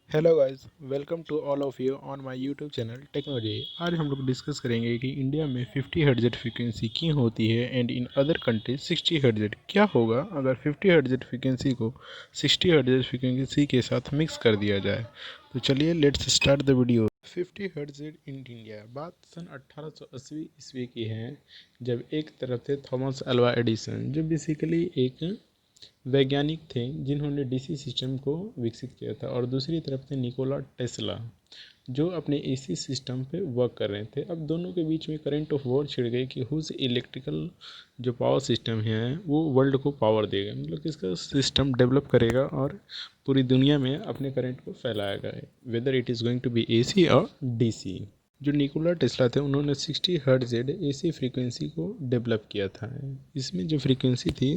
Hello guys, welcome to all of you on my YouTube channel technology. आज हम लोग discuss करेंगे कि इंडिया में 50 हर्ट्ज फ्रीक्वेंसी क्यों होती है and in other countries 60 hertz. क्या होगा अगर 50 हर्ट्ज फ्रीक्वेंसी को 60 हर्ट्ज फ्रीक्वेंसी के साथ मिक्स कर दिया जाए। तो चलिए let's start the video. 50 hertz in India बात सन 1880 ईस्वी की है, जब एक तरफ थे थॉमस अल्वा एडिसन, जो बेसिकली एक वैज्ञानिक थे जिन्होंने डीसी सिस्टम को विकसित किया था, और दूसरी तरफ थे निकोला टेस्ला, जो अपने एसी सिस्टम पे वर्क कर रहे थे। अब दोनों के बीच में करंट ऑफ वॉर छिड़ गई कि हुज इलेक्ट्रिकल जो पावर सिस्टम है वो वर्ल्ड को पावर देगा, मतलब किसका सिस्टम डेवलप करेगा और पूरी दुनिया में अपने करंट को फैलाएगा, whether it is going to be AC और डीसी। जो निकोला टेस्ला थे उन्होंने 60 हर्ट्ज एसी फ्रीक्वेंसी को डेवलप किया था। इसमें जो फ्रीक्वेंसी थी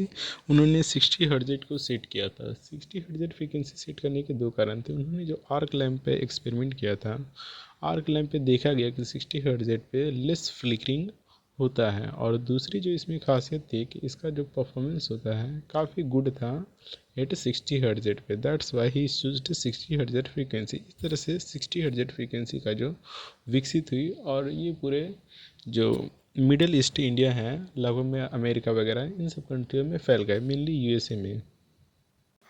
उन्होंने 60 हर्ट्ज को सेट किया था। 60 हर्ट्ज फ्रीक्वेंसी सेट करने के दो कारण थे। उन्होंने जो आर्क लैम्प पे एक्सपेरिमेंट किया था, आर्क लैम्प पे देखा गया कि 60 हर्ट्ज पे लेस फ्लिकरिंग होता है, और दूसरी जो इसमें खासियत थी कि इसका जो परफॉर्मेंस होता है काफ़ी गुड था एट 60 हर्ट्ज पे। That's why he choosed 60 hertz frequency. इस तरह से 60 हर्ट्ज फ्रीक्वेंसी का जो विकसित हुई, और ये पूरे जो मिडल ईस्ट इंडिया है, लगभग में अमेरिका वगैरह इन सब कंट्रियों में फैल गए, मेनली यूएसए में।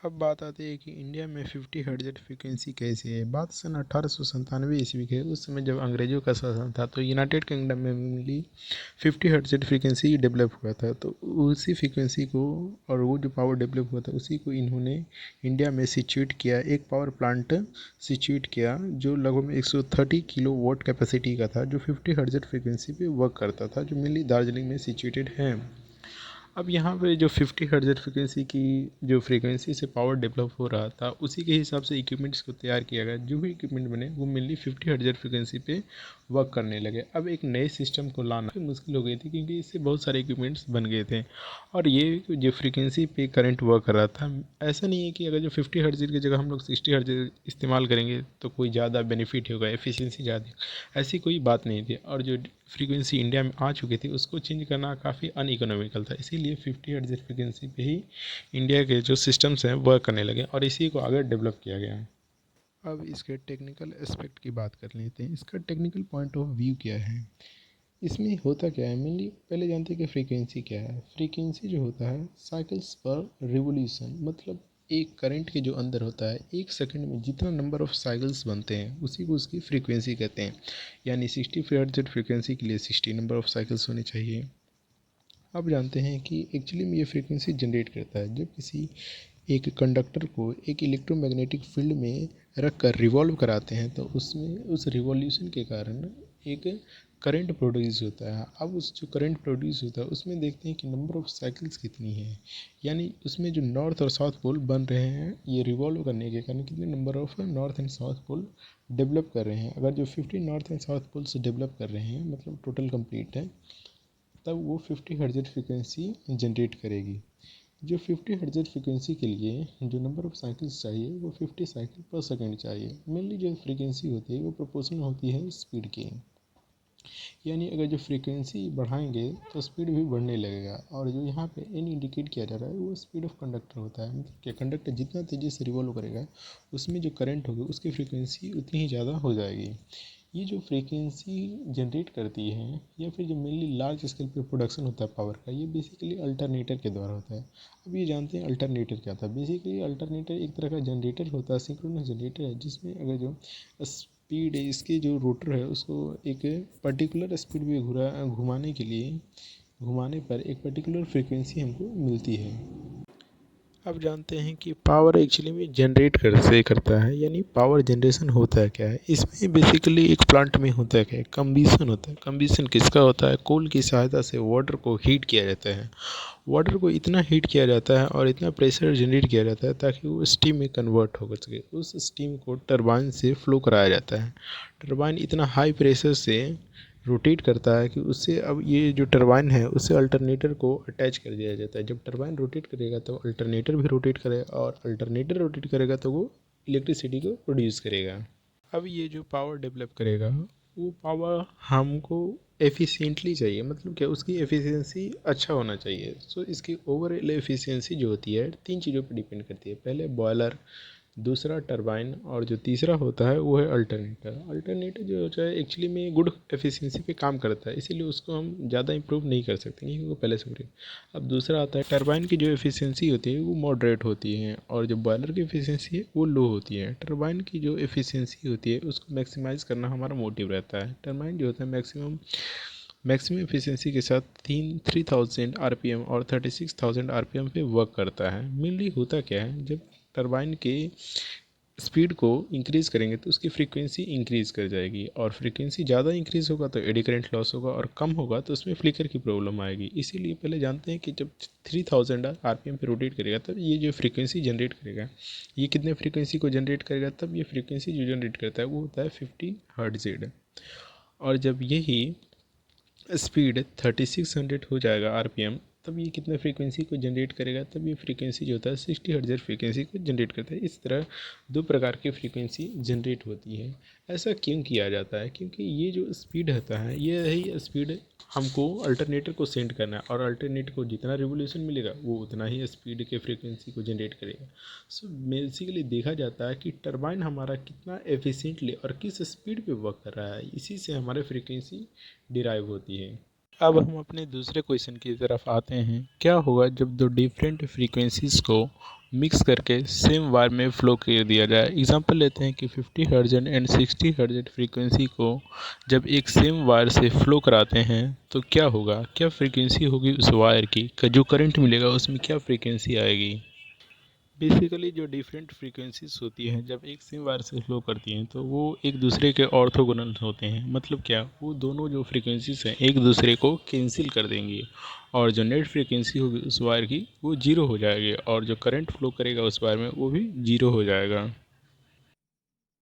अब बात आती है कि इंडिया में 50 हर्ट्ज फ्रीक्वेंसी कैसी है। बात सन 1897 ईस्वी की है। उस समय जब अंग्रेजों का शासन था तो यूनाइटेड किंगडम में मेनली 50 हर्ट्ज फ्रीक्वेंसी डेवलप हुआ था। तो उसी फ्रीक्वेंसी को, और वो जो पावर डेवलप हुआ था उसी को इन्होंने इंडिया में सिचुएट किया, एक पावर प्लांट सिचुएट किया जो लगभग में 130 किलो वोट कैपेसिटी का था, जो 50 हर्ट्ज फ्रीक्वेंसी पे वर्क करता था, जो मेनली दार्जिलिंग में सिचुएटेड है। अब यहाँ पे जो 50 हर्ट्ज फ्रीक्वेंसी की जो फ्रीक्वेंसी से पावर डेवलप हो रहा था, उसी के हिसाब से इक्विपमेंट्स को तैयार किया गया। जो भी इक्विपमेंट बने वो मेनली 50 हर्ट्ज फ्रीक्वेंसी पे वर्क करने लगे। अब एक नए सिस्टम को लाना मुश्किल हो गई थी, क्योंकि इससे बहुत सारे इक्विपमेंट्स बन गए थे, और ये जो फ्रीक्वेंसी पे करंट वर्क कर रहा था। ऐसा नहीं है कि अगर जो 50 हर्ट्ज की जगह हम लोग 60 हर्ट्ज इस्तेमाल करेंगे तो कोई ज़्यादा बेनिफिट होगा, एफिशिएंसी ज़्यादा, ऐसी कोई बात नहीं थी। और जो फ्रीक्वेंसी इंडिया में आ चुकी थी उसको चेंज करना काफ़ी अनइकोनॉमिकल था, इसीलिए 50 हर्ट्ज फ्रीक्वेंसी पे ही इंडिया के जो सिस्टम्स हैं वर्क करने लगे, और इसी को आगे डेवलप किया गया। अब इसके टेक्निकल एस्पेक्ट की बात कर लेते हैं। इसका टेक्निकल पॉइंट ऑफ व्यू क्या है, इसमें होता क्या है। मेनली पहले जानते हैं कि फ्रीक्वेंसी क्या है। फ्रीक्वेंसी जो होता है साइकिल्स पर रिवोल्यूशन, मतलब एक करंट के जो अंदर होता है एक सेकंड में जितना नंबर ऑफ साइकिल्स बनते हैं उसी को उसकी फ्रीक्वेंसी कहते हैं। यानी 60 हर्ट्ज फ्रीक्वेंसी के लिए 60 नंबर ऑफ साइकिल्स होने चाहिए। अब जानते हैं कि एक्चुअली में ये फ्रीक्वेंसी जनरेट करता है जब किसी एक कंडक्टर को एक इलेक्ट्रोमैग्नेटिक फील्ड में रख कर रिवॉल्व कराते हैं, तो उसमें उस रिवॉल्यूशन के कारण एक करंट प्रोड्यूस होता है। अब उस जो करंट प्रोड्यूस होता है उसमें देखते हैं कि नंबर ऑफ साइकिल्स कितनी है, यानी उसमें जो नॉर्थ और साउथ पोल बन रहे हैं ये रिवॉल्व करने के कारण कितने number of north and south pole develop कर रहे हैं। अगर जो 50 north and south poles develop कर रहे हैं, मतलब टोटल कंप्लीट है, तब वो 50 हर्ट्ज फ्रीक्वेंसी जनरेट करेगी। जो 50 हर्ट्ज फ्रीक्वेंसी के लिए जो नंबर ऑफ साइकिल्स चाहिए वो 50 साइकिल पर सेकंड चाहिए। मेनली जो फ्रीक्वेंसी होती है वो प्रोपोर्शनल होती है स्पीड की, यानी अगर जो फ्रीक्वेंसी बढ़ाएंगे तो स्पीड भी बढ़ने लगेगा। और जो यहाँ पे एन इंडिकेट किया जा रहा है वो स्पीड ऑफ कंडक्टर होता है, मतलब कि कंडक्टर जितना तेज़ी से रिवॉल्व करेगा उसमें जो करंट होगी उसकी फ्रीक्वेंसी उतनी ही ज़्यादा हो जाएगी। ये जो फ्रीक्वेंसी जनरेट करती है, या फिर जो मेनली लार्ज स्केल पे प्रोडक्शन होता है पावर का, ये बेसिकली अल्टरनेटर के द्वारा होता है। अब ये जानते हैं अल्टरनेटर क्या था। बेसिकली अल्टरनेटर एक तरह का जनरेटर होता है, सिंक्रोनस जनरेटर है, जिसमें अगर जो स्पीड है इसके जो रोटर है उसको एक पर्टिकुलर स्पीड में घुमाने के लिए, घुमाने पर एक पर्टिकुलर फ्रीक्वेंसी हमको मिलती है। अब जानते हैं कि पावर एक्चुअली में जनरेट कैसे करता है, यानी पावर जनरेशन होता है क्या है। इसमें बेसिकली एक प्लांट में होता है क्या है, कम्बिशन होता है। कम्बिशन किसका होता है, कोल की सहायता से वाटर को हीट किया जाता है। वाटर को इतना हीट किया जाता है और इतना प्रेशर जनरेट किया जाता है ताकि वो स्टीम में कन्वर्ट हो सके। उस स्टीम को टरबाइन से फ्लो कराया जाता है। टरबाइन इतना हाई प्रेशर से रोटेट करता है कि उससे, अब ये जो टरबाइन है उससे अल्टरनेटर को अटैच कर दिया जाता है। जब टरबाइन रोटेट करेगा तो अल्टरनेटर भी रोटेट करेगा, और अल्टरनेटर रोटेट करेगा तो वो इलेक्ट्रिसिटी को प्रोड्यूस करेगा। अब ये जो पावर डेवलप करेगा वो पावर हमको एफिशिएंटली चाहिए, मतलब क्या उसकी एफिशिएंसी अच्छा होना चाहिए। सो इसकी ओवरऑल एफिशिएंसी जो होती है तीन चीज़ों पर डिपेंड करती है। पहले बॉयलर, दूसरा टरबाइन, और जो तीसरा होता है वो है अल्टरनेटर। अल्टरनेटर जो होता है एक्चुअली में गुड एफिशिएंसी पे काम करता है, इसीलिए उसको हम ज़्यादा इंप्रूव नहीं कर सकते क्योंकि वो पहले से बढ़िया। अब दूसरा आता है टरबाइन की जो एफिशिएंसी होती है वो मॉडरेट होती है, और जो बॉयलर की एफिशिएंसी है वो लो होती है। टरबाइन की जो एफिशिएंसी होती है उसको मैक्सिमाइज़ करना हमारा मोटिव रहता है। टरबाइन जो होता है मैक्सिमम एफिशिएंसी के साथ 3000 आरपीएम और 36,000 आरपीएम पे वर्क करता है। मेनली होता क्या है, जब टरबाइन के स्पीड को इंक्रीज़ करेंगे तो उसकी फ्रीक्वेंसी इंक्रीज़ कर जाएगी, और फ्रीक्वेंसी ज़्यादा इंक्रीज़ होगा तो एडी करंट लॉस होगा, और कम होगा तो उसमें फ्लिकर की प्रॉब्लम आएगी। इसीलिए पहले जानते हैं कि जब 3000 आरपीएम पे रोटेट करेगा तब ये जो फ्रीक्वेंसी जनरेट करेगा, ये कितने फ्रीक्वेंसी को जनरेट करेगा, तब ये फ्रीक्वेंसी जो जनरेट करता है वो होता है 50 हर्ट्ज़। और जब यही स्पीड 3600 हो जाएगा आरपीएम, तब ये कितने फ्रीक्वेंसी को जनरेट करेगा, तब ये फ्रीक्वेंसी जो होता है 60 हर्ट्ज़ फ्रीक्वेंसी को जनरेट करता है। इस तरह दो प्रकार की फ्रीक्वेंसी जनरेट होती है। ऐसा क्यों किया जाता है, क्योंकि ये जो स्पीड होता है ये ही स्पीड हमको अल्टरनेटर को सेंड करना है, और अल्टरनेटर को जितना रिवोल्यूशन मिलेगा वो उतना ही स्पीड के फ्रीक्वेंसी को जनरेट करेगा। सो बेसिकली देखा जाता है कि टरबाइन हमारा कितना एफिशिएंटली और किस स्पीड पे वर्क कर रहा है, इसी से हमारे फ्रीक्वेंसी डिराइव होती है। अब हम अपने दूसरे क्वेश्चन की तरफ आते हैं। क्या होगा जब दो डिफरेंट फ्रीक्वेंसीज़ को मिक्स करके सेम वायर में फ़्लो कर दिया जाए। एग्जांपल लेते हैं कि 50 हर्ट्ज़ एंड 60 हर्ट्ज़ फ्रीक्वेंसी को जब एक सेम वायर से फ़्लो कराते हैं तो क्या होगा, क्या फ्रीक्वेंसी होगी उस वायर की, जो करंट मिलेगा उसमें क्या फ्रीक्वेंसी आएगी। बेसिकली जो डिफरेंट फ्रीक्वेंसीज होती हैं जब एक सेम वायर से फ्लो करती हैं तो वो एक दूसरे के ऑर्थोगोनल होते हैं। मतलब क्या, वो दोनों जो फ्रीक्वेंसीज हैं एक दूसरे को कैंसिल कर देंगी, और जो नेट फ्रीक्वेंसी होगी उस वायर की वो जीरो हो जाएगी, और जो करंट फ्लो करेगा उस वायर में वो भी जीरो हो जाएगा।